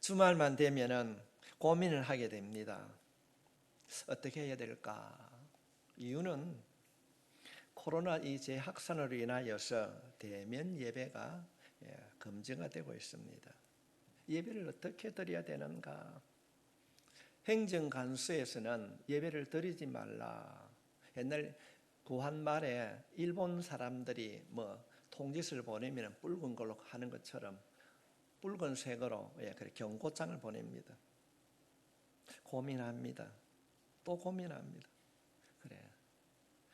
주말만 되면은 고민을 하게 됩니다. 어떻게 해야 될까? 이유는 코로나 이 재확산으로 인하여서 대면 예배가 금지가 되고 있습니다. 예배를 어떻게 드려야 되는가? 행정관서에서는 예배를 드리지 말라. 옛날 구한 말에 일본 사람들이 통지서를 보내면 붉은 걸로 하는 것처럼 붉은색으로 그렇게 경고장을 보냅니다. 고민합니다. 또 고민합니다. 그래.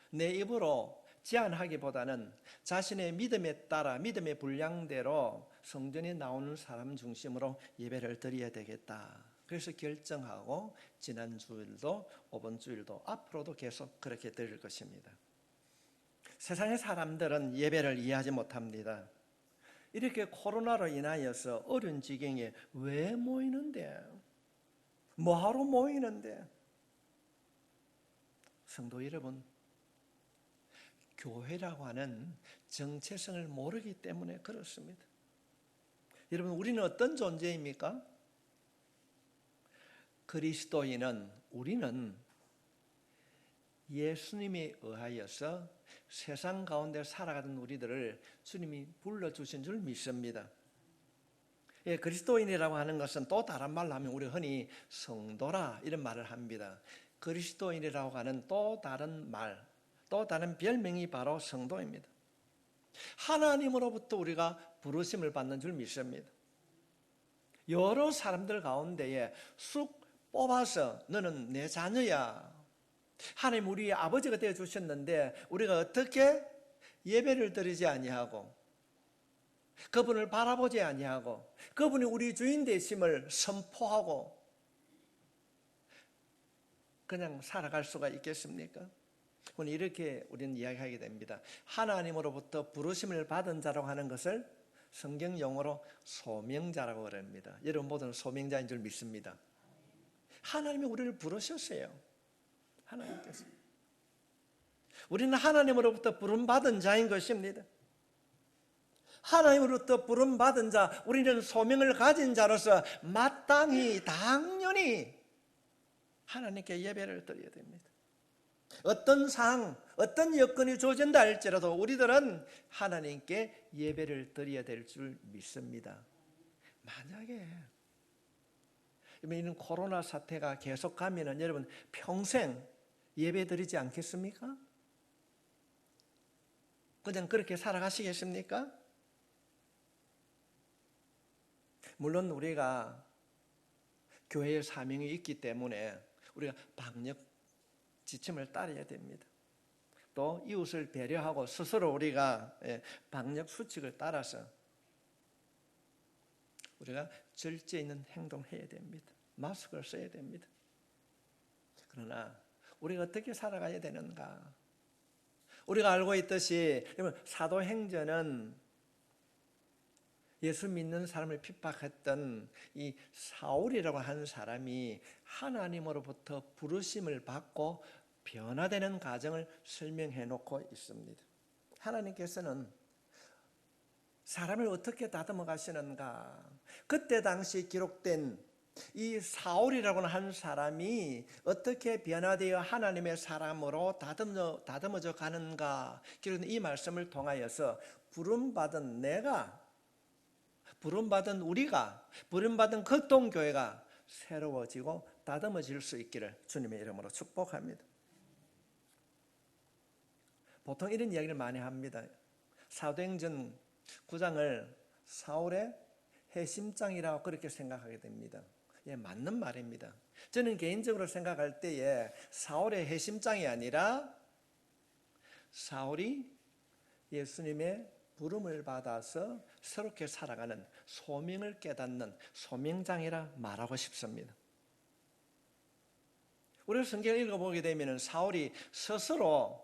내 입으로 제안하기보다는 자신의 믿음에 따라 믿음의 분량대로 성전에 나오는 사람 중심으로 예배를 드려야 되겠다. 그래서 결정하고 지난 주일도 이번 주일도 앞으로도 계속 그렇게 드릴 것입니다. 세상의 사람들은 예배를 이해하지 못합니다. 이렇게 코로나로 인하여서 어려운 지경에 왜 모이는데? 뭐하러 모이는데? 성도 여러분, 교회라고 하는 정체성을 모르기 때문에 그렇습니다. 여러분, 우리는 어떤 존재입니까? 그리스도인은, 우리는 예수님에 의하여서 세상 가운데 살아가던 우리들을 주님이 불러주신 줄 믿습니다. 그리스도인이라고 하는 것은 또 다른 말로 하면 우리 흔히 성도라 이런 말을 합니다. 그리스도인이라고 하는 또 다른 말, 또 다른 별명이 바로 성도입니다. 하나님으로부터 우리가 부르심을 받는 줄 믿습니다. 여러 사람들 가운데에 쑥 뽑아서 너는 내 자녀야. 하나님 우리 아버지가 되어 주셨는데 우리가 어떻게 예배를 드리지 아니하고 그분을 바라보지 아니하고 그분이 우리 주인 되심을 선포하고 그냥 살아갈 수가 있겠습니까? 이렇게 우리는 이야기하게 됩니다. 하나님으로부터 부르심을 받은 자라고 하는 것을 성경 용어로 소명자라고 그럽니다. 여러분 모두는 소명자인 줄 믿습니다. 하나님이 우리를 부르셨어요. 하나님께서. 우리는 하나님으로부터 부름받은 자인 것입니다. 하나님으로부터 부름받은 자, 우리는 소명을 가진 자로서 마땅히 당연히 하나님께 예배를 드려야 됩니다. 어떤 상황, 어떤 여건이 주어진다 할지라도 우리들은 하나님께 예배를 드려야 될 줄 믿습니다. 만약에 이런 코로나 사태가 계속가면 여러분 평생 예배 드리지 않겠습니까? 그냥 그렇게 살아가시겠습니까? 물론 우리가 교회의 사명이 있기 때문에 우리가 방역 지침을 따라야 됩니다. 또 이웃을 배려하고 스스로 우리가 방역 수칙을 따라서 우리가 절제 있는 행동을 해야 됩니다. 마스크를 써야 됩니다. 그러나 우리가 어떻게 살아가야 되는가? 우리가 알고 있듯이 사도행전은 예수 믿는 사람을 핍박했던 이 사울이라고 하는 사람이 하나님으로부터 부르심을 받고 변화되는 과정을 설명해 놓고 있습니다. 하나님께서는 사람을 어떻게 다듬어 가시는가? 그때 당시 기록된 이 사울이라고 하는 사람이 어떻게 변화되어 하나님의 사람으로 다듬어져 가는가? 기록된 이 말씀을 통하여서 부름받은 내가, 부름받은 우리가, 부름받은 극동교회가 새로워지고 다듬어질 수 있기를 주님의 이름으로 축복합니다. 보통 이런 이야기를 많이 합니다. 사도행전 9장을 사울의 해심장이라고 그렇게 생각하게 됩니다. 맞는 말입니다. 저는 개인적으로 생각할 때에 사울의 해심장이 아니라 사울이 예수님의 부름을 받아서 새롭게 살아가는 소명을 깨닫는 소명장이라 말하고 싶습니다. 우리가 성경을 읽어보게 되면 사울이 스스로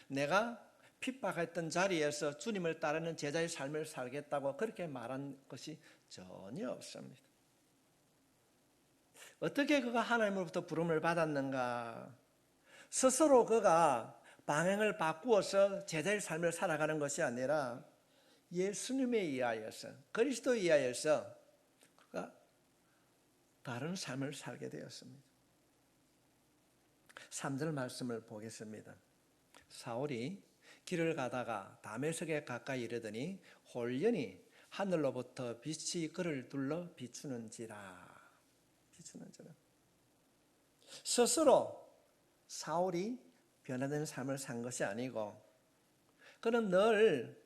내가 핍박했던 자리에서 주님을 따르는 제자의 삶을 살겠다고 그렇게 말한 것이 전혀 없습니다. 어떻게 그가 하나님으로부터 부름을 받았는가? 스스로 그가 방향을 바꾸어서 제자의 삶을 살아가는 것이 아니라 예수님에 의하여서, 그리스도에 의하여서 그가 다른 삶을 살게 되었습니다. 3절 말씀을 보겠습니다. 사울이 길을 가다가 다메섹에 가까이 이르더니 홀연히 하늘로부터 빛이 그를 둘러 비추는지라. 스스로 사울이 변화된 삶을 산 것이 아니고 그는 늘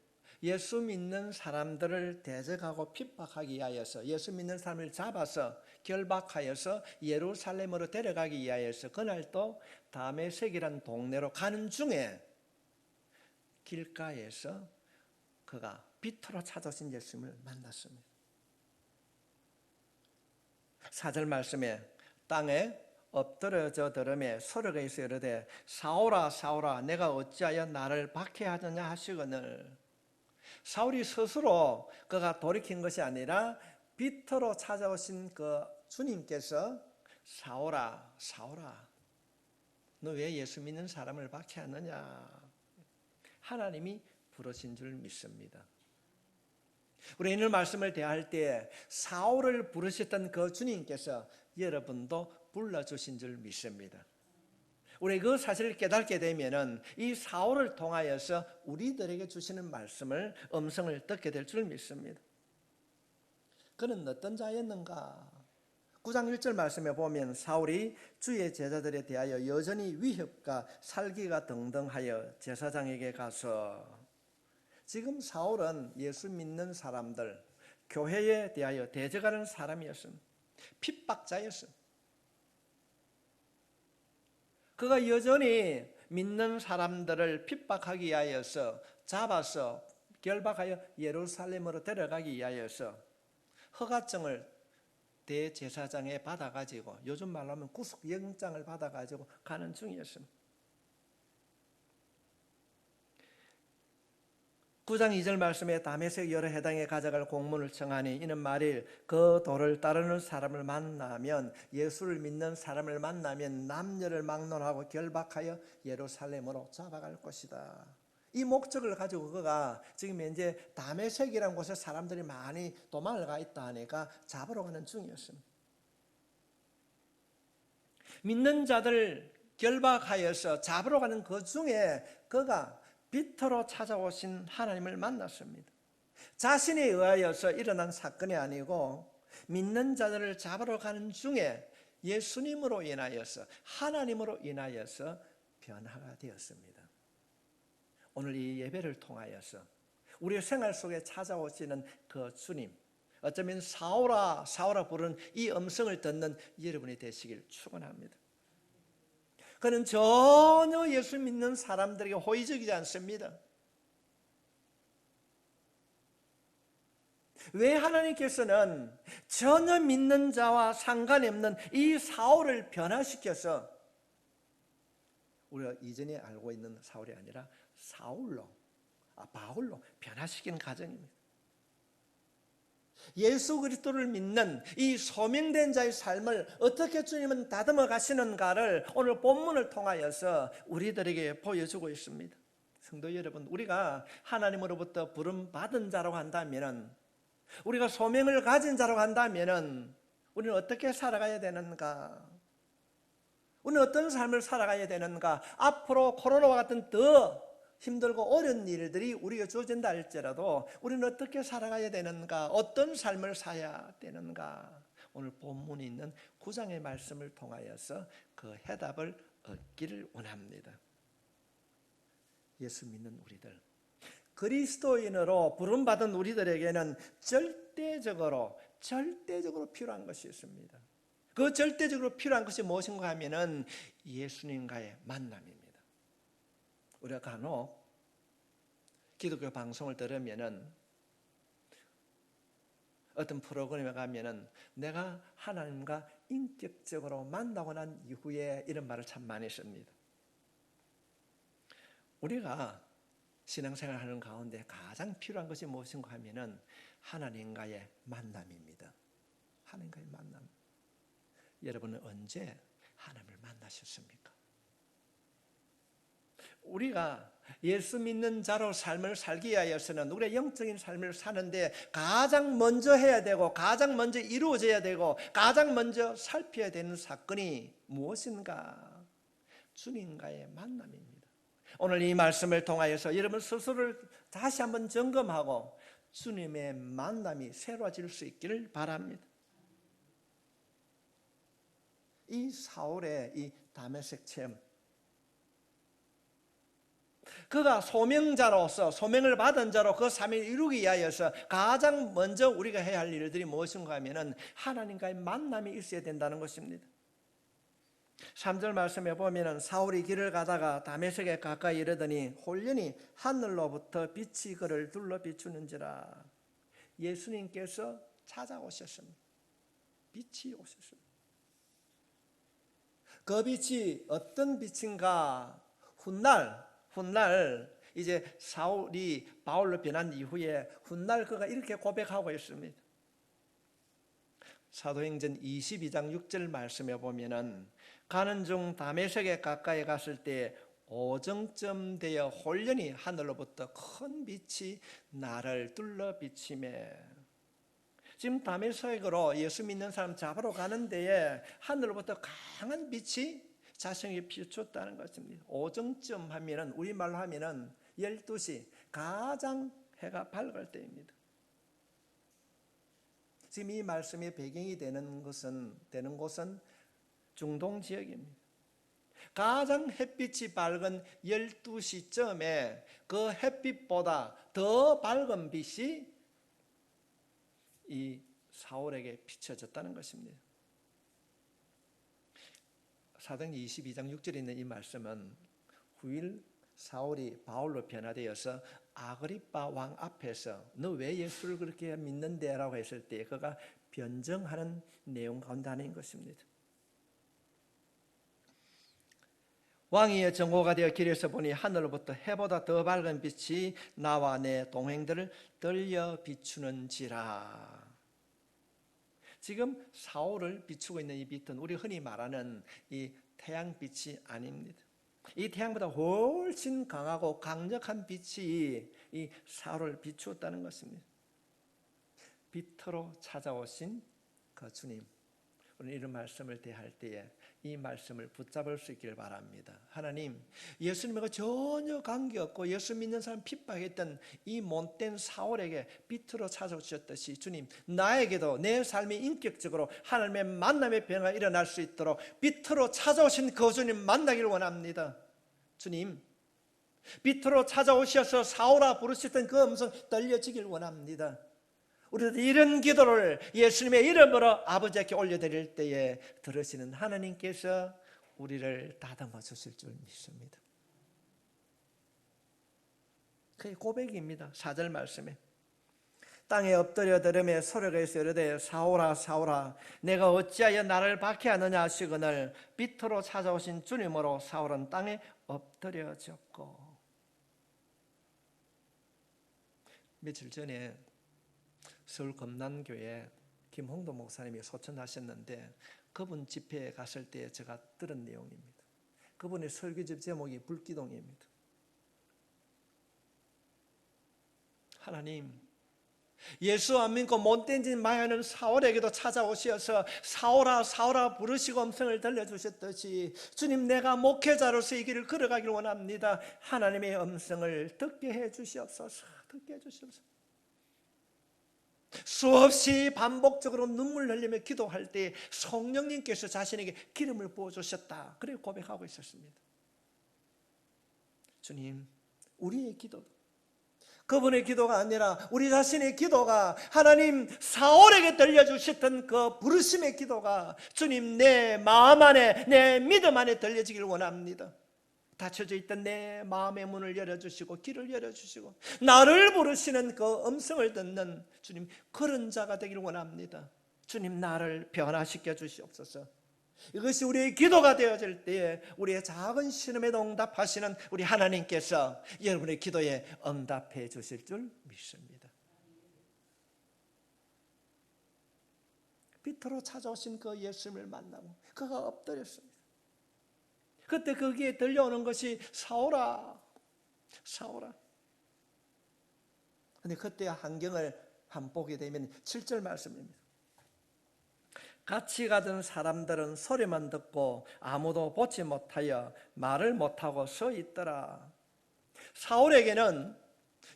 예수 믿는 사람들을 대적하고 핍박하기 위하여서, 예수 믿는 사람을 잡아서 결박하여서 예루살렘으로 데려가기 위하여서 그날도 다메섹이라는 동네로 가는 중에 길가에서 그가 빛으로 찾아오신 예수님을 만났습니다. 4절 말씀에 땅에 엎드려져 들음에 소리가 있어 이르되 사울아 사울아 내가 어찌하여 나를 박해하느냐 하시거늘. 사울이 스스로 그가 돌이킨 것이 아니라 빛으로 찾아오신 그 주님께서 사울아 사울아 너 왜 예수 믿는 사람을 박해하느냐, 하나님이 부르신 줄 믿습니다. 우리 오늘 말씀을 대할 때 사울을 부르셨던 그 주님께서 여러분도 불러주신 줄 믿습니다. 우리 그 사실을 깨닫게 되면은 이 사울을 통하여서 우리들에게 주시는 말씀을, 음성을 듣게 될 줄 믿습니다. 그는 어떤 자였는가? 9장 1절 말씀에 보면 사울이 주의 제자들에 대하여 여전히 위협과 살기가 등등하여 제사장에게 가서, 지금 사울은 예수 믿는 사람들, 교회에 대하여 대적하는 사람이었습니다. 핍박자였습니다. 그가 여전히 믿는 사람들을 핍박하기 위하여서 잡아서 결박하여 예루살렘으로 데려가기 위하여서 허가증을 대제사장에 받아가지고, 요즘 말로 하면 구속영장을 받아가지고 가는 중이었습니다. 9장 2절 말씀에 다메섹 여러 해당에 가져갈 공문을 청하니 이는 말일 그 도를 따르는 사람을 만나면, 예수를 믿는 사람을 만나면 남녀를 막론하고 결박하여 예루살렘으로 잡아갈 것이다. 이 목적을 가지고 그가 지금 현재 다메섹이라는 곳에 사람들이 많이 도망을 가 있다 하니까 잡으러 가는 중이었습니다. 믿는 자들 결박하여서 잡으러 가는 그 중에 그가 빛으로 찾아오신 하나님을 만났습니다. 자신에 의하여서 일어난 사건이 아니고 믿는 자들을 잡으러 가는 중에 예수님으로 인하여서, 하나님으로 인하여서 변화가 되었습니다. 오늘 이 예배를 통하여서 우리의 생활 속에 찾아오시는 그 주님, 어쩌면 사울아 사울아 부르는 이 음성을 듣는 여러분이 되시길 축원합니다. 그는 전혀 예수 믿는 사람들에게 호의적이지 않습니다. 왜 하나님께서는 전혀 믿는 자와 상관이 없는 이 사울을 변화시켜서, 우리가 이전에 알고 있는 사울이 아니라 바울로 변화시키는 과정입니다. 예수 그리스도를 믿는 이 소명된 자의 삶을 어떻게 주님은 다듬어 가시는가를 오늘 본문을 통하여서 우리들에게 보여주고 있습니다. 성도 여러분, 우리가 하나님으로부터 부름 받은 자라고 한다면, 우리가 소명을 가진 자라고 한다면 우리는 어떻게 살아가야 되는가? 우리는 어떤 삶을 살아가야 되는가? 앞으로 코로나와 같은 더 힘들고 어려운 일들이 우리가 주어진다 할지라도 우리는 어떻게 살아가야 되는가? 어떤 삶을 살아야 되는가? 오늘 본문에 있는 9장의 말씀을 통하여서 그 해답을 얻기를 원합니다. 예수 믿는 우리들, 그리스도인으로 부름받은 우리들에게는 절대적으로 필요한 것이 있습니다. 그 절대적으로 필요한 것이 무엇인가 하면은 예수님과의 만남입니다. 우리가 간혹 기독교 방송을 들으면은, 어떤 프로그램에 가면은 내가 하나님과 인격적으로 만나고 난 이후에 이런 말을 참 많이 씁니다. 우리가 신앙생활 하는 가운데 가장 필요한 것이 무엇인가 하면은 하나님과의 만남입니다. 하나님과의 만남. 여러분은 언제 하나님을 만나셨습니까? 우리가 예수 믿는 자로 삶을 살기 위하여서는 우리의 영적인 삶을 사는데 가장 먼저 해야 되고 가장 먼저 이루어져야 되고 가장 먼저 살펴야 되는 사건이 무엇인가? 주님과의 만남입니다. 오늘 이 말씀을 통하여서 여러분 스스로를 다시 한번 점검하고 주님의 만남이 새로워질 수 있기를 바랍니다. 이 사울의 이 다메섹 체험, 그가 소명자로서 소명을 받은 자로 그 삶을 이루기 위하여서 가장 먼저 우리가 해야 할 일들이 무엇인가 하면은 하나님과의 만남이 있어야 된다는 것입니다. 3절 말씀에 보면은 사울이 길을 가다가 다메섹에 가까이 이르더니 홀연히 하늘로부터 빛이 그를 둘러 비추는지라. 예수님께서 찾아오셨습니다. 빛이 오셨습니다. 그 빛이 어떤 빛인가? 훗날 이제 사울이 바울로 변한 이후에 훗날 그가 이렇게 고백하고 있습니다. 사도행전 22장 6절 말씀에 보면은 가는 중 다메섹에 가까이 갔을 때 오정쯤 되어 홀연히 하늘로부터 큰 빛이 나를 둘러 비치매. 지금 다메섹으로 예수 믿는 사람 잡으러 가는 데에 하늘로부터 강한 빛이 자신에게 비추었다는 것입니다. 오정쯤 하면은 우리말로 하면은 12시 가장 해가 밝을 때입니다. 지금 이 말씀의 배경이 되는 곳은 중동 지역입니다. 가장 햇빛이 밝은 12시쯤에 그 햇빛보다 더 밝은 빛이 이 사울에게 비춰졌다는 것입니다. 사도행전 22장 6절에 있는 이 말씀은 후일 사울이 바울로 변화되어서 아그리빠 왕 앞에서 너 왜 예수를 그렇게 믿는데? 라고 했을 때 그가 변증하는 내용 가운데 하나인 것입니다. 왕위의 정오가 되어 길에서 보니 하늘로부터 해보다 더 밝은 빛이 나와 내 동행들을 떨려 비추는지라. 지금 사울을 비추고 있는 이 빛은 우리 흔히 말하는 이 태양빛이 아닙니다. 이 태양보다 훨씬 강하고 강력한 빛이 이 사울을 비추었다는 것입니다. 빛으로 찾아오신 그 주님, 오늘 이런 말씀을 대할 때에 이 말씀을 붙잡을 수 있기를 바랍니다. 하나님, 예수님과 전혀 관계없고 예수 믿는 사람 핍박했던 이 못된 사울에게 빛으로 찾아오셨듯이 주님, 나에게도 내 삶이 인격적으로 하나님의 만남의 변화가 일어날 수 있도록 빛으로 찾아오신 그 주님 만나기를 원합니다. 주님, 빛으로 찾아오셔서 사울아 부르셨던 그 음성 들려지길 원합니다. 우리도 이런 기도를 예수님의 이름으로 아버지께 올려드릴 때에 들으시는 하나님께서 우리를 다듬어 주실 줄 믿습니다. 그게 고백입니다. 4절 말씀에 땅에 엎드려 들으며 소리가 있어 이르되 사울아 사울아 내가 어찌하여 나를 박해하느냐 하시거늘 빛으로 찾아오신 주님으로 사울은 땅에 엎드려졌고. 며칠 전에 서울 검난교회 김홍도 목사님이 소천하셨는데 그분 집회에 갔을 때 제가 들은 내용입니다. 그분의 설교집 제목이 불기둥입니다. 하나님, 예수 안 믿고 못된 짓 많이 하는 사울에게도 찾아오셔서 사울아 사울아 부르시고 음성을 들려주셨듯이 주님, 내가 목회자로서 이 길을 걸어가길 원합니다. 하나님의 음성을 듣게 해주시옵소서. 듣게 해주시옵소서. 수없이 반복적으로 눈물 흘리며 기도할 때 성령님께서 자신에게 기름을 부어주셨다, 그렇게 고백하고 있었습니다. 주님, 우리의 기도도 그분의 기도가 아니라 우리 자신의 기도가 하나님 사울에게 들려주셨던 그 부르심의 기도가 주님 내 마음 안에 내 믿음 안에 들려지길 원합니다. 닫혀져 있던 내 마음의 문을 열어주시고 길을 열어주시고 나를 부르시는 그 음성을 듣는 주님, 그런 자가 되길 원합니다. 주님, 나를 변화시켜 주시옵소서. 이것이 우리의 기도가 되어질 때에 우리의 작은 신음에도 응답하시는 우리 하나님께서 여러분의 기도에 응답해 주실 줄 믿습니다. 빛으로 찾아오신 그 예수님을 만나고 그가 엎드렸습니다. 그때 거기에 들려오는 것이 사울아 사오라. 근데 그때 환경을 한번 보게 되면 7절 말씀입니다. 같이 가던 사람들은 소리만 듣고 아무도 보지 못하여 말을 못하고 서 있더라. 사울에게는,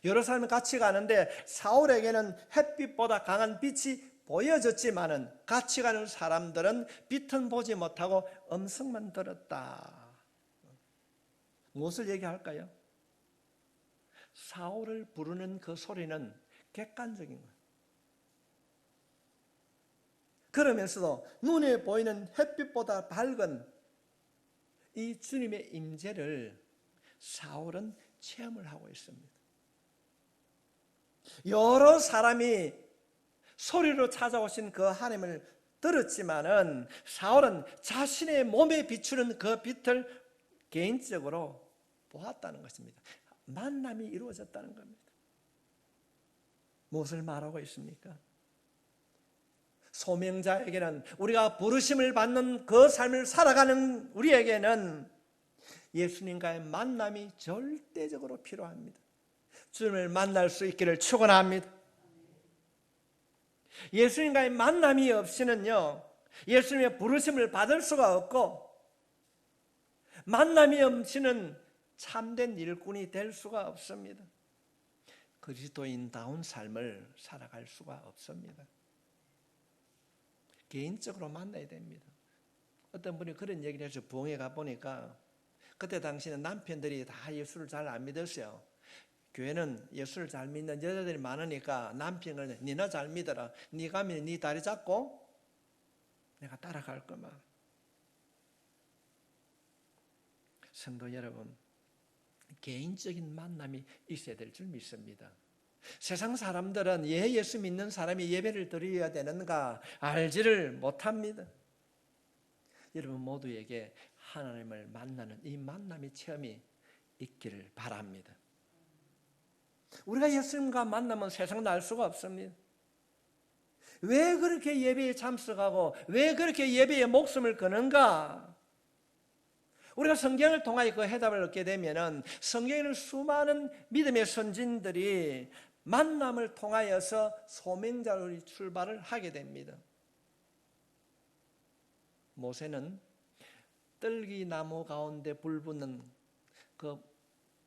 여러 사람이 같이 가는데 사울에게는 햇빛보다 강한 빛이 보여졌지만은 같이 가는 사람들은 빛은 보지 못하고 음성만 들었다. 무엇을 얘기할까요? 사울을 부르는 그 소리는 객관적인 거예요. 그러면서도 눈에 보이는 햇빛보다 밝은 이 주님의 임재를 사울은 체험을 하고 있습니다. 여러 사람이 소리로 찾아오신 그 하나님을 들었지만은 사울은 자신의 몸에 비추는 그 빛을 개인적으로 보았다는 것입니다. 만남이 이루어졌다는 겁니다. 무엇을 말하고 있습니까? 소명자에게는, 우리가 부르심을 받는 그 삶을 살아가는 우리에게는 예수님과의 만남이 절대적으로 필요합니다. 주님을 만날 수 있기를 축원합니다. 예수님과의 만남이 없이는요, 예수님의 부르심을 받을 수가 없고, 만남이 없이는 참된 일꾼이 될 수가 없습니다. 그리스도인다운 삶을 살아갈 수가 없습니다. 개인적으로 만나야 됩니다. 어떤 분이 그런 얘기를 해서 부흥회 가보니까 그때 당시에는 남편들이 다 예수를 잘 안 믿었어요. 교회는 예수를 잘 믿는 여자들이 많으니까 남편을 니나 잘 믿어라. 니 가면 니 다리 잡고 내가 따라갈 거만. 성도 여러분, 개인적인 만남이 있어야 될 줄 믿습니다. 세상 사람들은 예수 믿는 사람이 예배를 드려야 되는가 알지를 못합니다. 여러분 모두에게 하나님을 만나는 이 만남의 체험이 있기를 바랍니다. 우리가 예수님과 만나면 세상도 알 수가 없습니다. 왜 그렇게 예배에 참석하고 왜 그렇게 예배에 목숨을 거는가? 우리가 성경을 통하여 그 해답을 얻게 되면은 성경에는 수많은 믿음의 선진들이 만남을 통하여서 소명자로 출발을 하게 됩니다. 모세는 떨기나무 가운데 불 붙는 그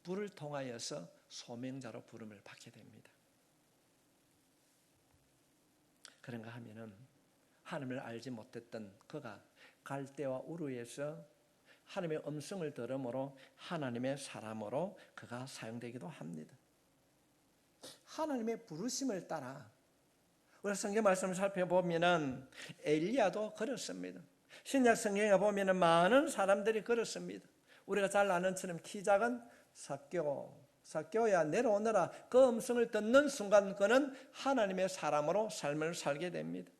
불을 통하여서 소명자로 부름을 받게 됩니다. 그런가 하면은 하나님을 알지 못했던 그가 갈대와 우르에서 하나님의 음성을 들음으로 하나님의 사람으로 그가 사용되기도 합니다. 하나님의 부르심을 따라 우리가 성경 말씀을 살펴보면은 엘리야도 그렇습니다. 신약 성경에 보면은 많은 사람들이 그렇습니다. 우리가 잘 아는 처럼 키 작은 삭개오야 내려오너라. 그 음성을 듣는 순간 그는 하나님의 사람으로 삶을 살게 됩니다.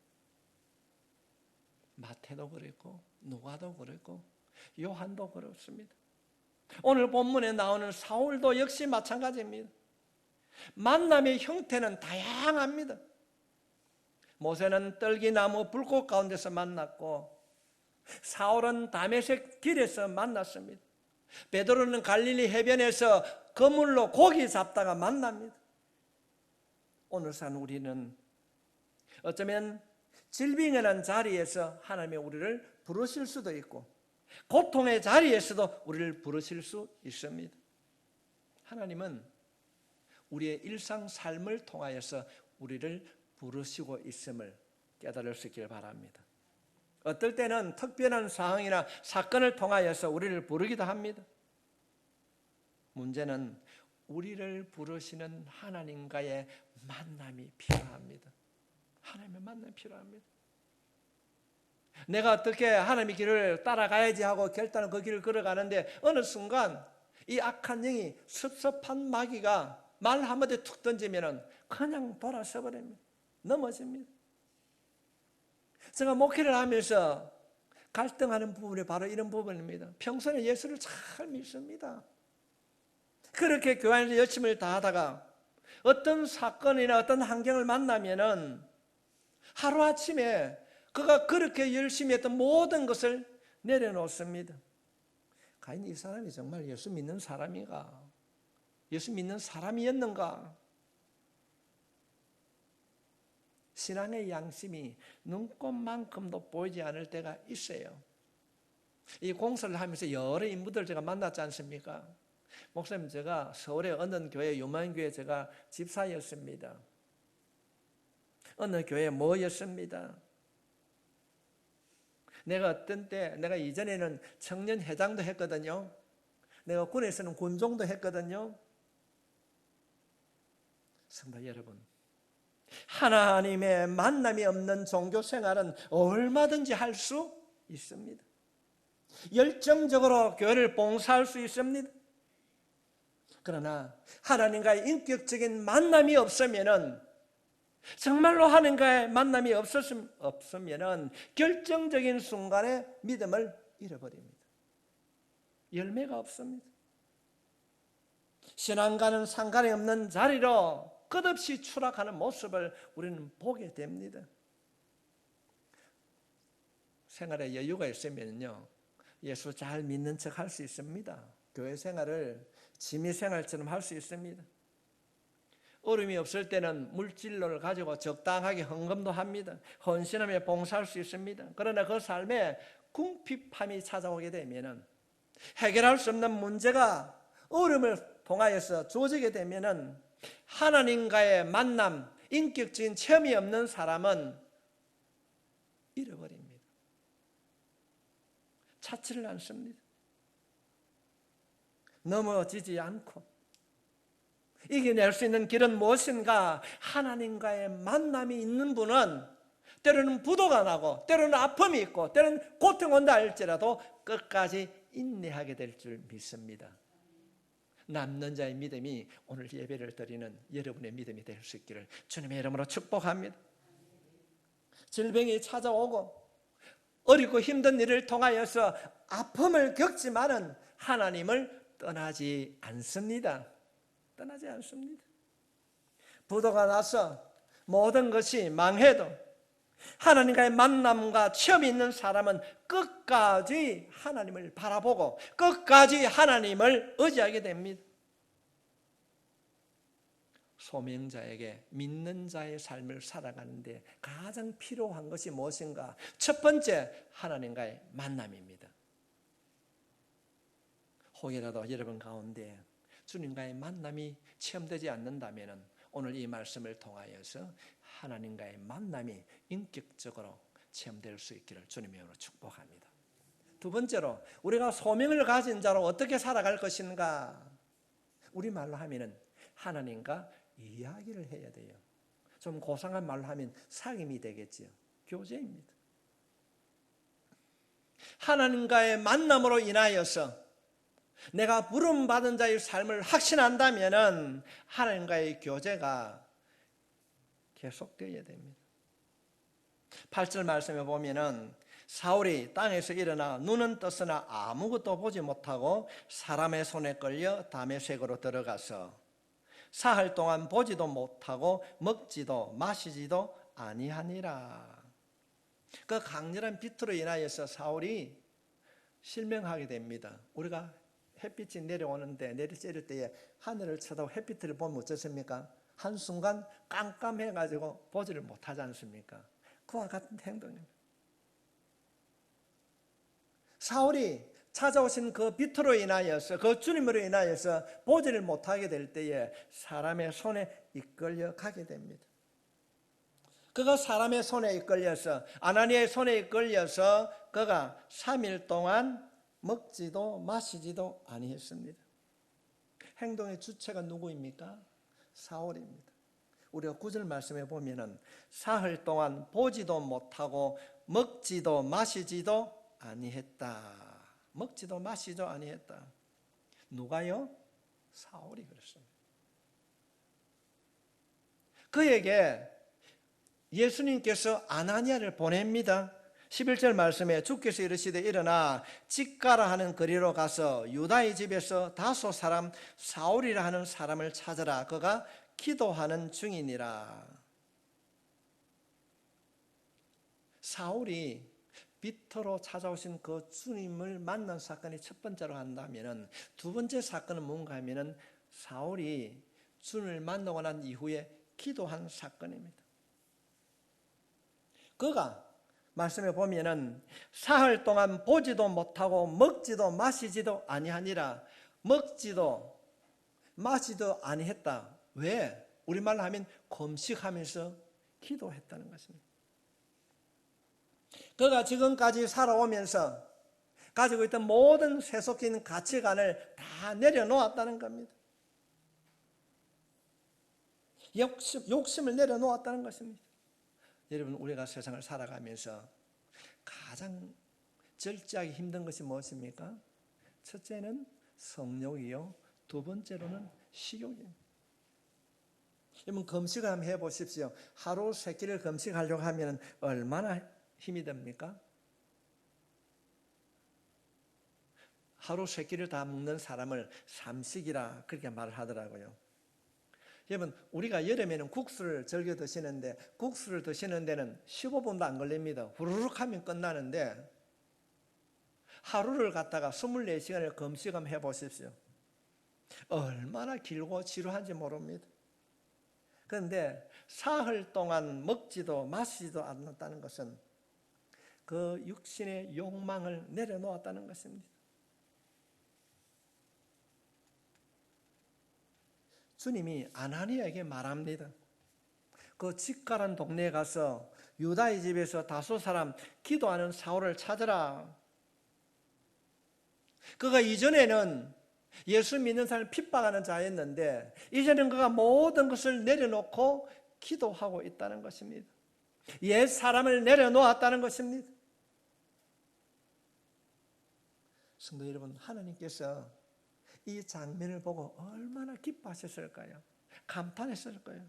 마태도 그랬고 누가도 그랬고 요한도 그렇습니다. 오늘 본문에 나오는 사울도 역시 마찬가지입니다. 만남의 형태는 다양합니다. 모세는 떨기나무 불꽃 가운데서 만났고 사울은 다메섹 길에서 만났습니다. 베드로는 갈릴리 해변에서 그물로 고기 잡다가 만납니다. 오늘 산 우리는 어쩌면 질병이라는 자리에서 하나님의 우리를 부르실 수도 있고 고통의 자리에서도 우리를 부르실 수 있습니다. 하나님은 우리의 일상 삶을 통하여서 우리를 부르시고 있음을 깨달을 수 있기를 바랍니다. 어떨 때는 특별한 상황이나 사건을 통하여서 우리를 부르기도 합니다. 문제는 우리를 부르시는 하나님과의 만남이 필요합니다. 하나님의 만남이 필요합니다. 내가 어떻게 하나님의 길을 따라가야지 하고 결단은 그 길을 걸어가는데 어느 순간 이 악한 영이 섭섭한 마귀가 말 한마디 툭 던지면 그냥 돌아서 버립니다. 넘어집니다. 제가 목회를 하면서 갈등하는 부분이 바로 이런 부분입니다. 평소에 예수를 잘 믿습니다. 그렇게 교회 안에서 열심을 다하다가 어떤 사건이나 어떤 환경을 만나면은 하루아침에 그가 그렇게 열심히 했던 모든 것을 내려놓습니다. 과연 이 사람이 정말 예수 믿는 사람인가? 예수 믿는 사람이었는가? 신앙의 양심이 눈꽃만큼도 보이지 않을 때가 있어요. 이 공사를 하면서 여러 인물들 제가 만났지 않습니까? 목사님, 제가 서울의 어느 교회, 유명한 교회 제가 집사였습니다. 어느 교회 모였습니다. 내가 어떤 때, 내가 이전에는 청년 회장도 했거든요. 내가 군에서는 군종도 했거든요. 성도 여러분, 하나님의 만남이 없는 종교 생활은 얼마든지 할 수 있습니다. 열정적으로 교회를 봉사할 수 있습니다. 그러나 하나님과의 인격적인 만남이 없으면은, 정말로 하나님과의 만남이 없으면은 결정적인 순간에 믿음을 잃어버립니다. 열매가 없습니다. 신앙과는 상관이 없는 자리로 끝없이 추락하는 모습을 우리는 보게 됩니다. 생활에 여유가 있으면요, 예수 잘 믿는 척 할 수 있습니다. 교회 생활을 취미생활처럼 할 수 있습니다. 어려움이 없을 때는 물질로를 가지고 적당하게 헌금도 합니다. 헌신하며 봉사할 수 있습니다. 그러나 그 삶에 궁핍함이 찾아오게 되면은, 해결할 수 없는 문제가 어려움을 통하여서 주어지게 되면은, 하나님과의 만남, 인격적인 체험이 없는 사람은 잃어버립니다. 찾지를 않습니다. 넘어지지 않고 이겨낼 수 있는 길은 무엇인가? 하나님과의 만남이 있는 분은 때로는 부도가 나고 때로는 아픔이 있고 때로는 고통 온다 할지라도 끝까지 인내하게 될 줄 믿습니다. 남는 자의 믿음이 오늘 예배를 드리는 여러분의 믿음이 될 수 있기를 주님의 이름으로 축복합니다. 질병이 찾아오고 어렵고 힘든 일을 통하여서 아픔을 겪지만은 하나님을 떠나지 않습니다. 떠나지 않습니다. 부도가 나서 모든 것이 망해도 하나님과의 만남과 체험이 있는 사람은 끝까지 하나님을 바라보고 끝까지 하나님을 의지하게 됩니다. 소명자에게 믿는 자의 삶을 살아가는데 가장 필요한 것이 무엇인가? 첫 번째, 하나님과의 만남입니다. 혹여라도 여러분 가운데 주님과의 만남이 체험되지 않는다면 오늘 이 말씀을 통하여서 하나님과의 만남이 인격적으로 체험될 수 있기를 주님의 이름으로 축복합니다. 두 번째로, 우리가 소명을 가진 자로 어떻게 살아갈 것인가? 우리말로 하면은 하나님과 이야기를 해야 돼요. 좀 고상한 말로 하면 상임이 되겠지요. 교제입니다. 하나님과의 만남으로 인하여서 내가 부름받은 자의 삶을 확신한다면 하나님과의 교제가 계속되어야 됩니다. 8절 말씀에 보면은 사울이 땅에서 일어나 눈은 떴으나 아무것도 보지 못하고 사람의 손에 끌려 다메섹으로 들어가서 사흘 동안 보지도 못하고 먹지도 마시지도 아니하니라. 그 강렬한 빛으로 인하여서 사울이 실명하게 됩니다. 우리가 햇빛이 내려오는데 내리쬐을 때에 하늘을 쳐다보고 햇빛을 보면 어떻습니까? 한순간 깜깜해가지고 보지를 못하지 않습니까? 그와 같은 행동입니다. 사울이 찾아오신 그 빛으로 인하여서, 그 주님으로 인하여서 보지를 못하게 될 때에 사람의 손에 이끌려 가게 됩니다. 그가 사람의 손에 이끌려서, 아나니아의 손에 이끌려서 그가 3일 동안 먹지도 마시지도 아니했습니다. 행동의 주체가 누구입니까? 사울입니다. 우리가 9절 말씀에 보면은 사흘 동안 보지도 못하고 먹지도 마시지도 아니했다. 먹지도 마시지도 아니했다. 누가요? 사울이 그랬습니다. 그에게 예수님께서 아나니아를 보냅니다. 11절 말씀에 주께서 이르시되 일어나 직가라 하는 거리로 가서 유다의 집에서 다소 사람 사울이라 하는 사람을 찾으라. 그가 기도하는 중이니라. 사울이 빛으로 찾아오신 그 주님을 만난 사건이 첫 번째로 한다면 두 번째 사건은 뭔가 하면은 사울이 주님을 만나고 난 이후에 기도한 사건입니다. 그가 말씀에 보면은 사흘 동안 보지도 못하고 먹지도 마시지도 아니하니라. 먹지도 마시지도 아니했다. 왜? 우리말로 하면 금식하면서 기도했다는 것입니다. 그가 지금까지 살아오면서 가지고 있던 모든 세속적인 가치관을 다 내려놓았다는 겁니다. 욕심을 내려놓았다는 것입니다. 여러분, 우리가 세상을 살아가면서 가장 절제하기 힘든 것이 무엇입니까? 첫째는 성욕이요, 두 번째로는 식욕입니다. 여러분, 금식을 한번 해보십시오. 하루 3끼를 금식하려고 하면 얼마나 힘이 듭니까? 하루 3끼를 다 먹는 사람을 삼식이라 그렇게 말을 하더라고요. 여러분, 우리가 여름에는 국수를 즐겨 드시는데 국수를 드시는 데는 15분도 안 걸립니다. 후루룩 하면 끝나는데 하루를 갖다가 24시간을 금식 한번 해보십시오. 얼마나 길고 지루한지 모릅니다. 그런데 사흘 동안 먹지도 마시지도 않았다는 것은 그 육신의 욕망을 내려놓았다는 것입니다. 주님이 아나니아에게 말합니다. 그 직가란 동네에 가서 유다의 집에서 다소 사람 기도하는 사울을 찾으라. 그가 이전에는 예수 믿는 사람을 핍박하는 자였는데 이제는 그가 모든 것을 내려놓고 기도하고 있다는 것입니다. 옛 사람을 내려놓았다는 것입니다. 성도 여러분, 하나님께서 이 장면을 보고 얼마나 기뻐하셨을까요? 감탄했을까요?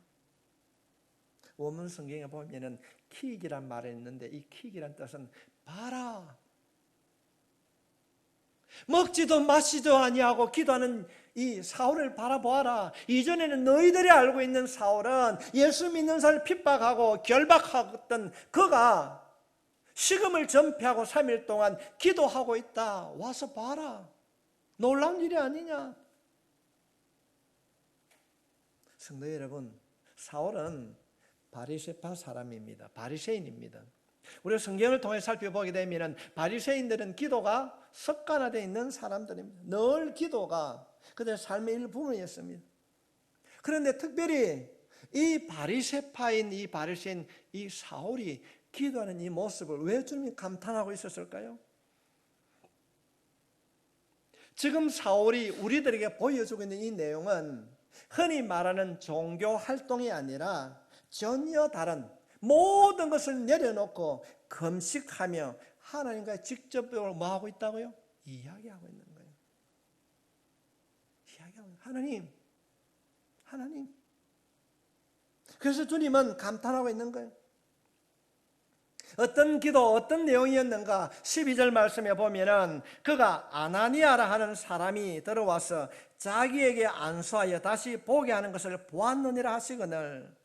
원문 성경에 보면은 킥이란 말이 있는데 이 킥이란 뜻은 봐라. 먹지도 마시지도 아니하고 기도하는 이 사울을 바라보아라. 이전에는 너희들이 알고 있는 사울은 예수 믿는 사람을 핍박하고 결박하던 그가 식음을 전폐하고 3일 동안 기도하고 있다. 와서 봐라. 놀라운 일이 아니냐. 성도 여러분, 사울은 바리새파 사람입니다. 바리새인입니다. 우리가 성경을 통해 살펴보게 되면 바리새인들은 기도가 습관화되어 있는 사람들입니다. 늘 기도가 그들의 삶의 일부분이었습니다. 그런데 특별히 이 바리새파인 이 바리새인 이 사울이 기도하는 이 모습을 왜 주님이 감탄하고 있었을까요? 지금 사울이 우리들에게 보여주고 있는 이 내용은 흔히 말하는 종교 활동이 아니라 전혀 다른 모든 것을 내려놓고 금식하며 하나님과 직접적으로 뭐하고 있다고요? 이야기하고 있는 거예요. 이야기하고 하나님. 그래서 주님은 감탄하고 있는 거예요. 어떤 기도, 어떤 내용이었는가? 12절 말씀에 보면은 그가 아나니아라 하는 사람이 들어와서 자기에게 안수하여 다시 보게 하는 것을 보았느니라 하시거늘.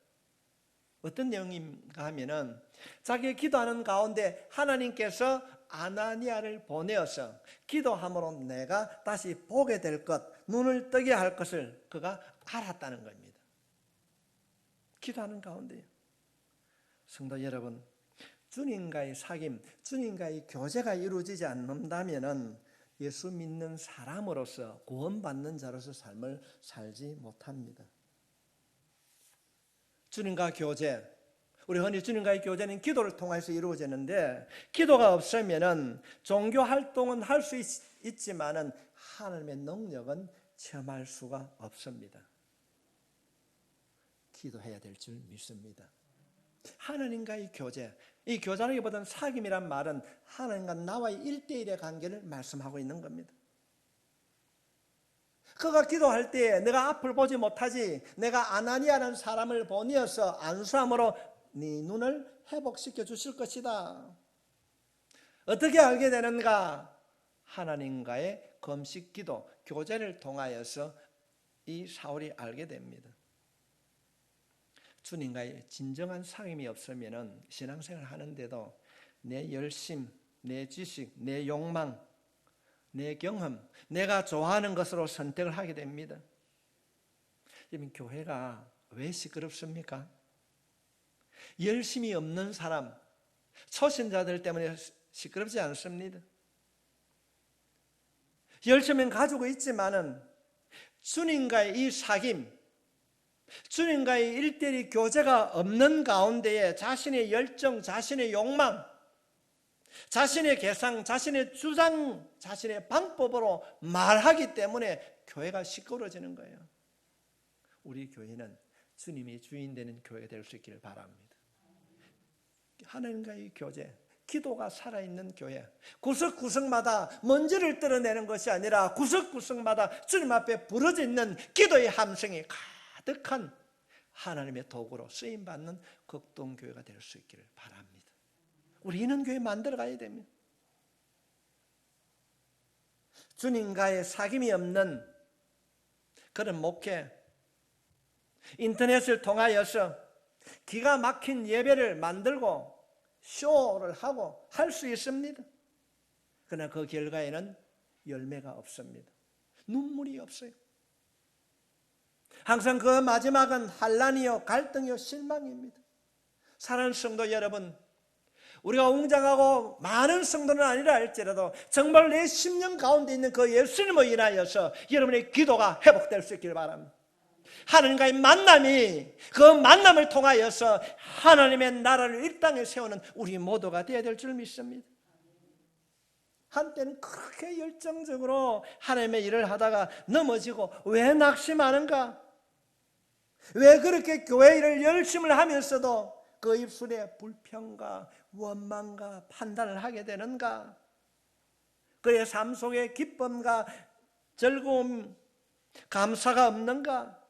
어떤 내용인가 하면은 자기가 기도하는 가운데 하나님께서 아나니아를 보내어서 기도함으로 내가 다시 보게 될 것, 눈을 뜨게 할 것을 그가 알았다는 겁니다. 기도하는 가운데. 성도 여러분, 주님과의 사귐, 주님과의 교제가 이루어지지 않는다면 예수 믿는 사람으로서 구원받는 자로서 삶을 살지 못합니다. 주님과 교제, 우리 흔히 주님과의 교제는 기도를 통해서 이루어지는데 기도가 없으면 종교 활동은 할 수 있지만은 하나님의 능력은 체험할 수가 없습니다. 기도해야 될 줄 믿습니다. 하나님과의 교제, 이 교제라기보다는 사귐이란 말은 하나님과 나와의 1대1의 관계를 말씀하고 있는 겁니다. 그가 기도할 때에 내가 앞을 보지 못하지 내가 아나니아라는 사람을 보내어서 안수함으로 네 눈을 회복시켜 주실 것이다. 어떻게 알게 되는가? 하나님과의 금식 기도, 교제를 통하여서 이 사울이 알게 됩니다. 주님과의 진정한 사귐이 없으면 신앙생활을 하는데도 내 열심, 내 지식, 내 욕망, 내 경험, 내가 좋아하는 것으로 선택을 하게 됩니다. 여러분, 교회가 왜 시끄럽습니까? 열심이 없는 사람, 초신자들 때문에 시끄럽지 않습니다. 열심은 가지고 있지만은 주님과의 이 사귐, 주님과의 일대일 교제가 없는 가운데에 자신의 열정, 자신의 욕망, 자신의 계상, 자신의 주장, 자신의 방법으로 말하기 때문에 교회가 시끄러워지는 거예요. 우리 교회는 주님이 주인 되는 교회가 될 수 있기를 바랍니다. 하나님과의 교제, 기도가 살아있는 교회, 구석구석마다 먼지를 떨어내는 것이 아니라 구석구석마다 주님 앞에 부러져 있는 기도의 함성이 가득한 하나님의 도구로 쓰임받는 극동교회가 될 수 있기를 바랍니다. 우리는 교회 만들어가야 됩니다. 주님과의 사귐이 없는 그런 목회, 인터넷을 통하여서 기가 막힌 예배를 만들고 쇼를 하고 할 수 있습니다. 그러나 그 결과에는 열매가 없습니다. 눈물이 없어요. 항상 그 마지막은 환난이요, 갈등이요, 실망입니다. 사랑하는 성도 여러분, 우리가 웅장하고 많은 성도는 아니라 할지라도 정말 내 심령 가운데 있는 그 예수님을 인하여서 여러분의 기도가 회복될 수 있기를 바랍니다. 하나님과의 만남이, 그 만남을 통하여서 하나님의 나라를 이 땅에 세우는 우리 모두가 되어야 될 줄 믿습니다. 한때는 그렇게 열정적으로 하나님의 일을 하다가 넘어지고 왜 낙심하는가? 왜 그렇게 교회 일을 열심히 하면서도 그 입술에 불평과 원망과 판단을 하게 되는가? 그의 삶 속에 기쁨과 즐거움, 감사가 없는가?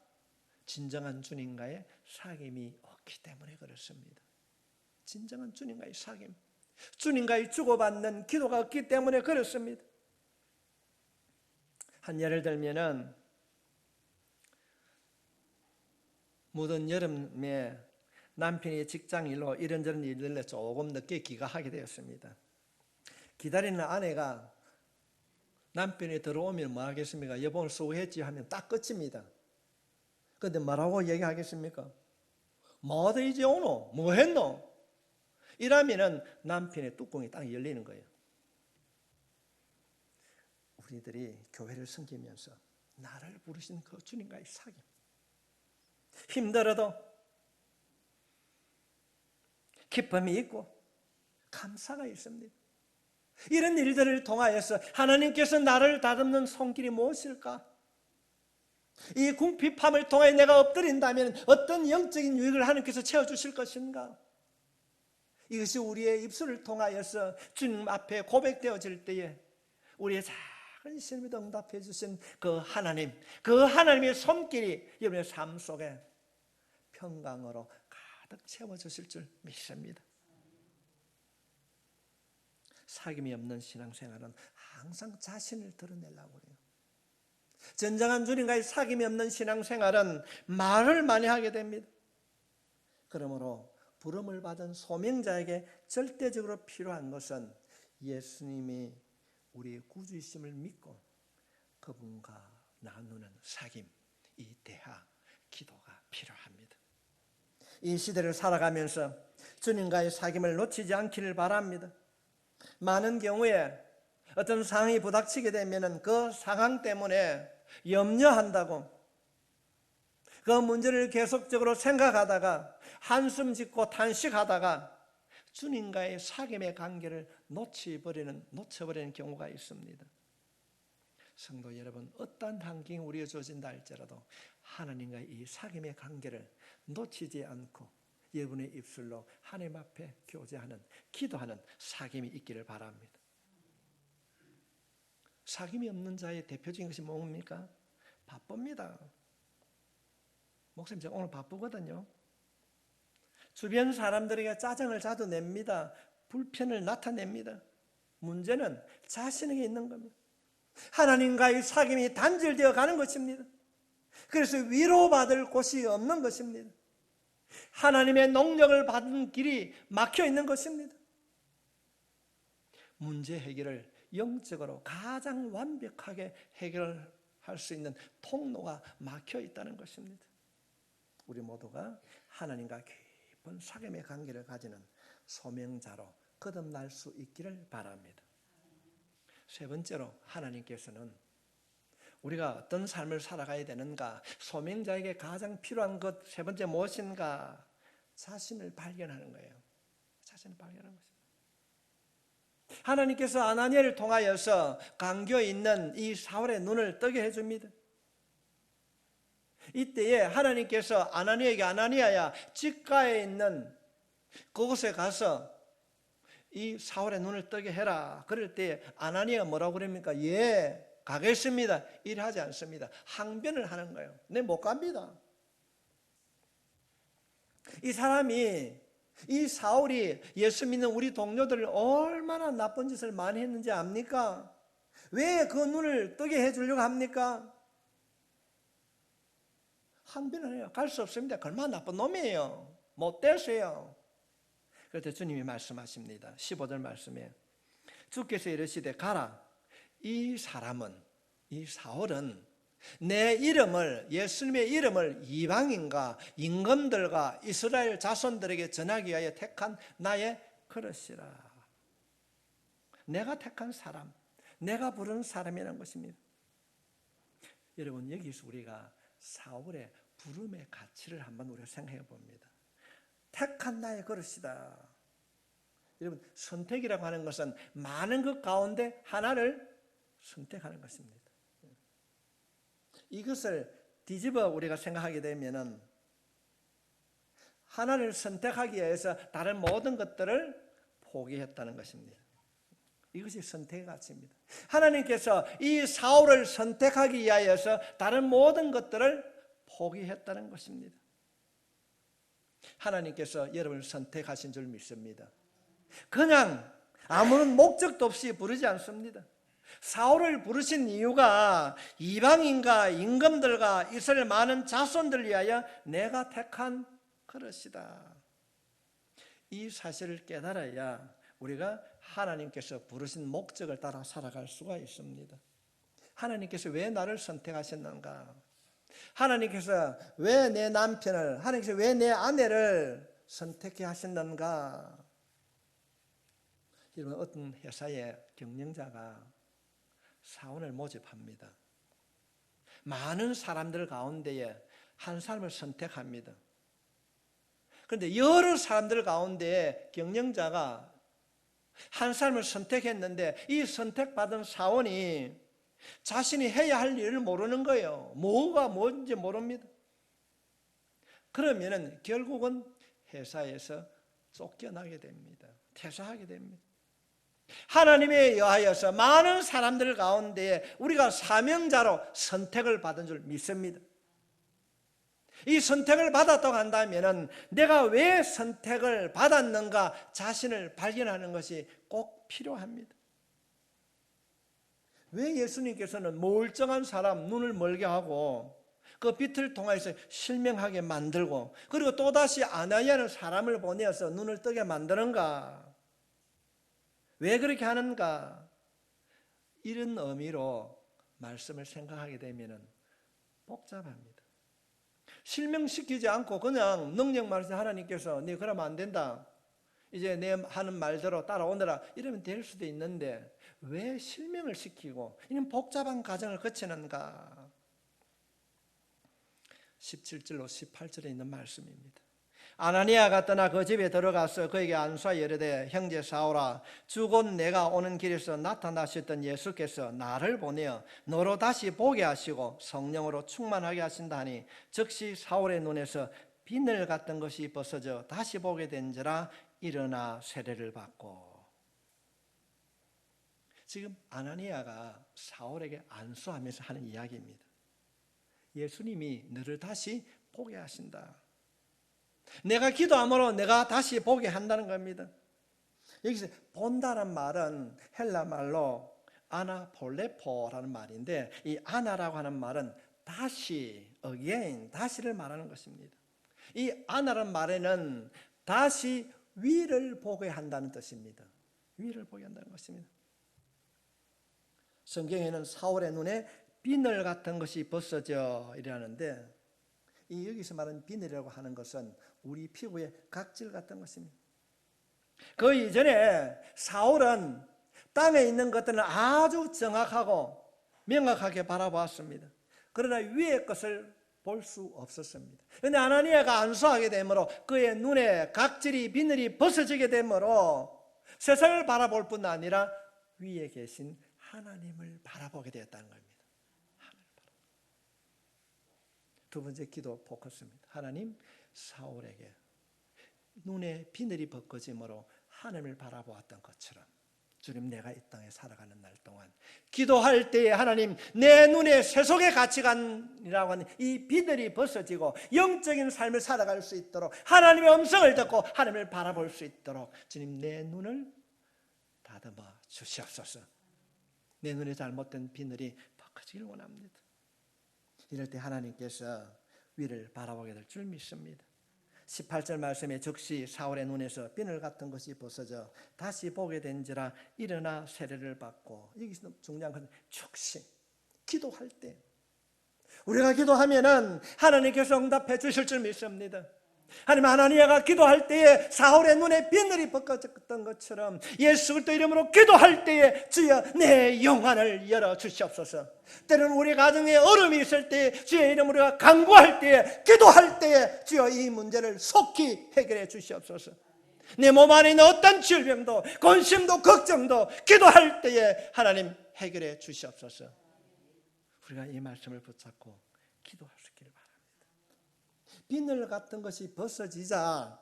진정한 주님과의 사귐이 없기 때문에 그렇습니다. 진정한 주님과의 사귐, 주님과의 주고받는 기도가 없기 때문에 그렇습니다. 한 예를 들면은 무더운 여름에 남편이 직장일로 이런저런 일들에 조금 늦게 귀가하게 되었습니다. 기다리는 아내가 남편이 들어오면 뭐 하겠습니까? 여보 오늘 수고했지 하면 딱 끝입니다. 그런데 뭐라고 얘기하겠습니까? 뭐하다 이제 오노? 뭐 했노? 이러면은 남편의 뚜껑이 딱 열리는 거예요. 우리들이 교회를 섬기면서 나를 부르신 그 주님과의 사귐, 힘들어도 기쁨이 있고 감사가 있습니다. 이런 일들을 통하여서 하나님께서 나를 다듬는 손길이 무엇일까? 이 궁핍함을 통해 내가 엎드린다면 어떤 영적인 유익을 하나님께서 채워주실 것인가? 이것이 우리의 입술을 통하여서 주님 앞에 고백되어질 때에 우리의 작은 신음에도 응답해 주신 그 하나님, 그 하나님의 손길이 여러분의 삶 속에 평강으로 가득 채워주실 줄 믿습니다. 사귐이 없는 신앙생활은 항상 자신을 드러내려고 해요. 진정한 주님과의 사귐이 없는 신앙생활은 말을 많이 하게 됩니다. 그러므로 부름을 받은 소명자에게 절대적으로 필요한 것은 예수님이 우리의 구주이심을 믿고 그분과 나누는 사귐, 이 대화, 기도가 필요합니다. 이 시대를 살아가면서 주님과의 사귐을 놓치지 않기를 바랍니다. 많은 경우에 어떤 상황이 부닥치게 되면 그 상황 때문에 염려한다고 그 문제를 계속적으로 생각하다가 한숨 짓고 탄식하다가 주님과의 사귐의 관계를 놓쳐버리는 경우가 있습니다. 성도 여러분, 어떠한 환경이 우리에 주어진다 할지라도 하나님과의 이 사귐의 관계를 놓치지 않고 여러분의 입술로 하나님 앞에 교제하는, 기도하는 사귐이 있기를 바랍니다. 사귐이 없는 자의 대표적인 것이 뭡니까? 바쁩니다. 목사님, 제가 오늘 바쁘거든요. 주변 사람들에게 짜증을 자주 냅니다. 불편을 나타냅니다. 문제는 자신에게 있는 겁니다. 하나님과의 사귐이 단절되어 가는 것입니다. 그래서 위로받을 곳이 없는 것입니다. 하나님의 능력을 받은 길이 막혀 있는 것입니다. 문제 해결을 영적으로 가장 완벽하게 해결할 수 있는 통로가 막혀 있다는 것입니다. 우리 모두가 하나님과 깊은 사귐의 관계를 가지는 소명자로 거듭날 수 있기를 바랍니다. 세 번째로 하나님께서는 우리가 어떤 삶을 살아가야 되는가, 소명자에게 가장 필요한 것 세 번째 무엇인가? 자신을 발견하는 거예요. 자신을 발견하는 것입니다. 하나님께서 아나니아를 통하여서 감겨 있는 이 사울의 눈을 뜨게 해줍니다. 이때에 하나님께서 아나니아에게 아나니아야 집가에 있는 그곳에 가서 이 사울의 눈을 뜨게 해라. 그럴 때 아나니아가 뭐라고 그럽니까? 예, 가겠습니다. 일하지 않습니다. 항변을 하는 거예요. 네, 못 갑니다. 이 사람이, 이 사울이 예수 믿는 우리 동료들을 얼마나 나쁜 짓을 많이 했는지 압니까? 왜 그 눈을 뜨게 해주려고 합니까? 항변을 해요. 갈 수 없습니다. 얼마나 나쁜 놈이에요. 못됐어요. 그래서 주님이 말씀하십니다. 15절 말씀에 주께서 이르시되 가라. 이 사람은, 이 사울은 내 이름을, 예수님의 이름을 이방인과 임금들과 이스라엘 자손들에게 전하기 위하여 택한 나의 그릇이라. 내가 택한 사람, 내가 부른 사람이라는 것입니다. 여러분, 여기서 우리가 사울의 부름의 가치를 한번 우리가 생각해 봅니다. 택한 나의 그릇이다. 여러분, 선택이라고 하는 것은 많은 것 가운데 하나를 선택하는 것입니다. 이것을 뒤집어 우리가 생각하게 되면은 하나를 선택하기 위해서 다른 모든 것들을 포기했다는 것입니다. 이것이 선택의 가치입니다. 하나님께서 이 사울을 선택하기 위하여서 다른 모든 것들을 포기했다는 것입니다. 하나님께서 여러분을 선택하신 줄 믿습니다. 그냥 아무런 목적도 없이 부르지 않습니다. 사울을 부르신 이유가 이방인과 임금들과 이스라엘 많은 자손들 위하여 내가 택한 그릇이다. 이 사실을 깨달아야 우리가 하나님께서 부르신 목적을 따라 살아갈 수가 있습니다. 하나님께서 왜 나를 선택하셨는가? 하나님께서 왜 내 남편을, 하나님께서 왜 내 아내를 선택해 하셨는가? 여러분, 어떤 회사의 경영자가 사원을 모집합니다. 많은 사람들 가운데에 한 사람을 선택합니다. 그런데 여러 사람들 가운데 경영자가 한 사람을 선택했는데 이 선택받은 사원이 자신이 해야 할 일을 모르는 거예요. 뭐가 뭔지 모릅니다. 그러면은 결국은 회사에서 쫓겨나게 됩니다. 퇴사하게 됩니다. 하나님에 의하여서 많은 사람들 가운데 우리가 사명자로 선택을 받은 줄 믿습니다. 이 선택을 받았다고 한다면 내가 왜 선택을 받았는가 자신을 발견하는 것이 꼭 필요합니다. 왜 예수님께서는 멀쩡한 사람 눈을 멀게 하고 그 빛을 통해서 실명하게 만들고 그리고 또다시 아나니아는 사람을 보내어서 눈을 뜨게 만드는가? 왜 그렇게 하는가? 이런 의미로 말씀을 생각하게 되면 복잡합니다. 실명시키지 않고 그냥 능력 말해서 하나님께서 네 그러면 안 된다. 이제 내 하는 말대로 따라오너라. 이러면 될 수도 있는데 왜 실명을 시키고 이런 복잡한 과정을 거치는가? 17절로 18절에 있는 말씀입니다. 아나니아가 떠나 그 집에 들어가서 그에게 안수하여 이르되 형제 사울아 주 곧 내가 오는 길에서 나타나셨던 예수께서 나를 보내어 너로 다시 보게 하시고 성령으로 충만하게 하신다 하니 즉시 사울의 눈에서 비늘 같은 것이 벗어져 다시 보게 된지라 일어나 세례를 받고. 지금 아나니아가 사울에게 안수하면서 하는 이야기입니다. 예수님이 너를 다시 보게 하신다. 내가 기도함으로 내가 다시 보게 한다는 겁니다. 여기서 본다는 말은 헬라 말로 아나폴레포라는 말인데 이 아나라고 하는 말은 다시, again, 다시를 말하는 것입니다. 이 아나라는 말에는 다시 위를 보게 한다는 뜻입니다. 위를 보게 한다는 것입니다. 성경에는 사울의 눈에 비늘 같은 것이 벗어져 이라는데 이 여기서 말하는 비늘이라고 하는 것은 우리 피부의 각질 같은 것입니다. 그 이전에 사울은 땅에 있는 것들은 아주 정확하고 명확하게 바라보았습니다. 그러나 위의 것을 볼 수 없었습니다. 그런데 아나니아가 안수하게 되므로 그의 눈에 각질이 비늘이 벗어지게 되므로 세상을 바라볼 뿐 아니라 위에 계신 하나님을 바라보게 되었다는 겁니다. 두 번째 기도 포커스입니다. 하나님, 사울에게 눈에 비늘이 벗겨짐으로 하나님을 바라보았던 것처럼 주님, 내가 이 땅에 살아가는 날 동안 기도할 때에 하나님, 내 눈에 세속의 가치관이라고 하는 이 비늘이 벗어지고 영적인 삶을 살아갈 수 있도록 하나님의 음성을 듣고 하나님을 바라볼 수 있도록 주님, 내 눈을 다듬어 주시옵소서. 내 눈에 잘못된 비늘이 벗겨지길 원합니다. 이럴 때 하나님께서 위를 바라보게 될 줄 믿습니다. 18절 말씀에 즉시 사울의 눈에서 비늘 같은 것이 벗어져 다시 보게 된지라 일어나 세례를 받고, 여기서 중요한 건 즉시 기도할 때 우리가 기도하면은 하나님께서 응답해 주실 줄 믿습니다. 하나님, 아나니아가 기도할 때에 사울의 눈에 비늘이 벗겨졌던 것처럼 예수 그리스도 이름으로 기도할 때에 주여 내 영안을 열어 주시옵소서. 때로는 우리 가정에 어려움이 있을 때 주의 이름으로 우리가 간구할 때에, 기도할 때에 주여 이 문제를 속히 해결해 주시옵소서. 내 몸 안에 있는 어떤 질병도 근심도 걱정도 기도할 때에 하나님 해결해 주시옵소서. 우리가 이 말씀을 붙잡고 기도할 수 있기를 바랍니다. 비늘 같은 것이 벗어지자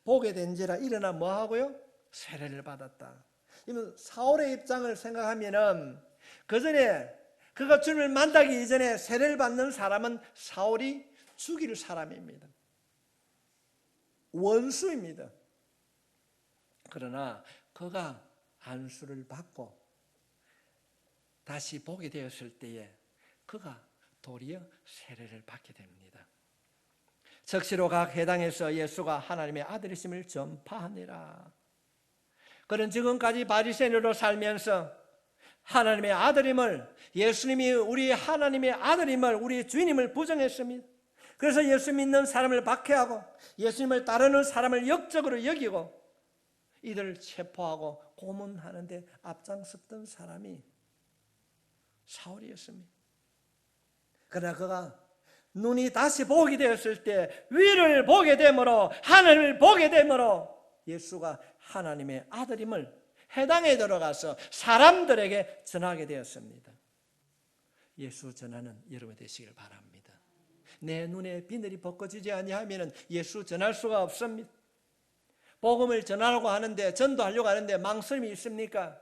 보게 된지라 일어나 뭐 하고요? 세례를 받았다. 이면 사울의 입장을 생각하면은 그 전에 그가 주님을 만나기 이전에 세례를 받는 사람은 사울이 죽일 사람입니다. 원수입니다. 그러나 그가 안수를 받고 다시 보게 되었을 때에 그가 도리어 세례를 받게 됩니다. 적시로 각 해당에서 예수가 하나님의 아들이심을 전파하니라. 그는 지금까지 바리새인으로 살면서 하나님의 아들임을, 예수님이 우리 하나님의 아들임을, 우리 주인임을 부정했습니다. 그래서 예수 믿는 사람을 박해하고 예수님을 따르는 사람을 역적으로 여기고 이들을 체포하고 고문하는 데 앞장섰던 사람이 사울이었습니다. 그러나 그가 눈이 다시 보게 되었을 때, 위를 보게 되므로, 하늘을 보게 되므로 예수가 하나님의 아들임을 해당에 들어가서 사람들에게 전하게 되었습니다. 예수 전하는 여러분 되시길 바랍니다. 내 눈에 비늘이 벗겨지지 아니하면 예수 전할 수가 없습니다. 복음을 전하려고 하는데, 전도하려고 하는데 망설임이 있습니까?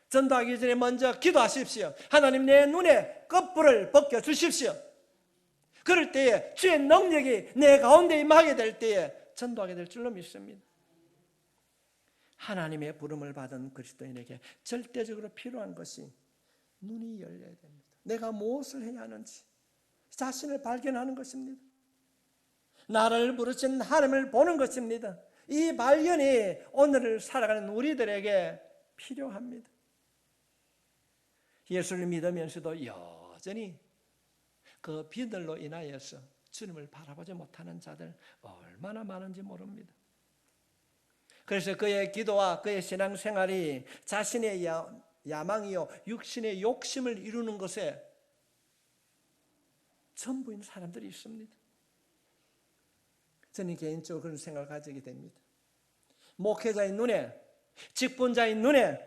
전도하기 전에 먼저 기도하십시오. 하나님, 내 눈에 끝불을 벗겨 주십시오. 그럴 때에 주의 능력이 내 가운데 임하게 될 때에 전도하게 될 줄로 믿습니다. 하나님의 부름을 받은 그리스도인에게 절대적으로 필요한 것이 눈이 열려야 됩니다. 내가 무엇을 해야 하는지 자신을 발견하는 것입니다. 나를 부르신 하나님을 보는 것입니다. 이 발견이 오늘을 살아가는 우리들에게 필요합니다. 예수를 믿으면서도 여전히 그 비늘로 인하여서 주님을 바라보지 못하는 자들 얼마나 많은지 모릅니다. 그래서 그의 기도와 그의 신앙생활이 자신의 야망이요 육신의 욕심을 이루는 것에 전부인 사람들이 있습니다. 저는 개인적으로 그런 생각을 가지게 됩니다. 목회자의 눈에, 직분자의 눈에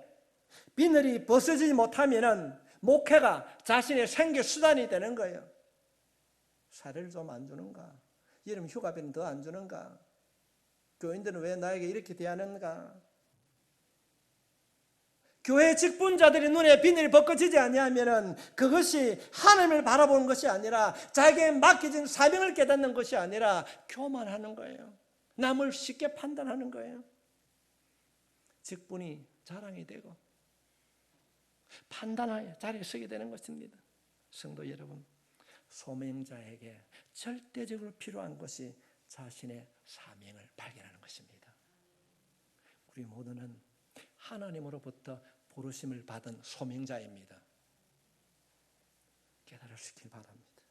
비늘이 벗어지지 못하면 목회가 자신의 생계 수단이 되는 거예요. 사례를 좀 안 주는가? 여름 휴가비는 더 안 주는가? 교인들은 왜 나에게 이렇게 대하는가? 교회 직분자들의 눈에 비늘이 벗겨지지 아니하면 그것이 하나님을 바라보는 것이 아니라 자기에게 맡겨진 사명을 깨닫는 것이 아니라 교만하는 거예요. 남을 쉽게 판단하는 거예요. 직분이 자랑이 되고 판단의 자리에 서게 되는 것입니다. 성도 여러분, 소명자에게 절대적으로 필요한 것이 자신의 사명을 발견하는 것입니다. 우리 모두는 하나님으로부터 부르심을 받은 소명자입니다. 깨달으시길 바랍니다.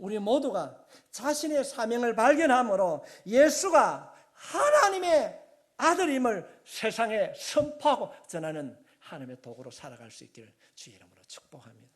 우리 모두가 자신의 사명을 발견함으로 예수가 하나님의 아들임을 세상에 선포하고 전하는 하나님의 도구로 살아갈 수 있기를 주의 이름으로 축복합니다.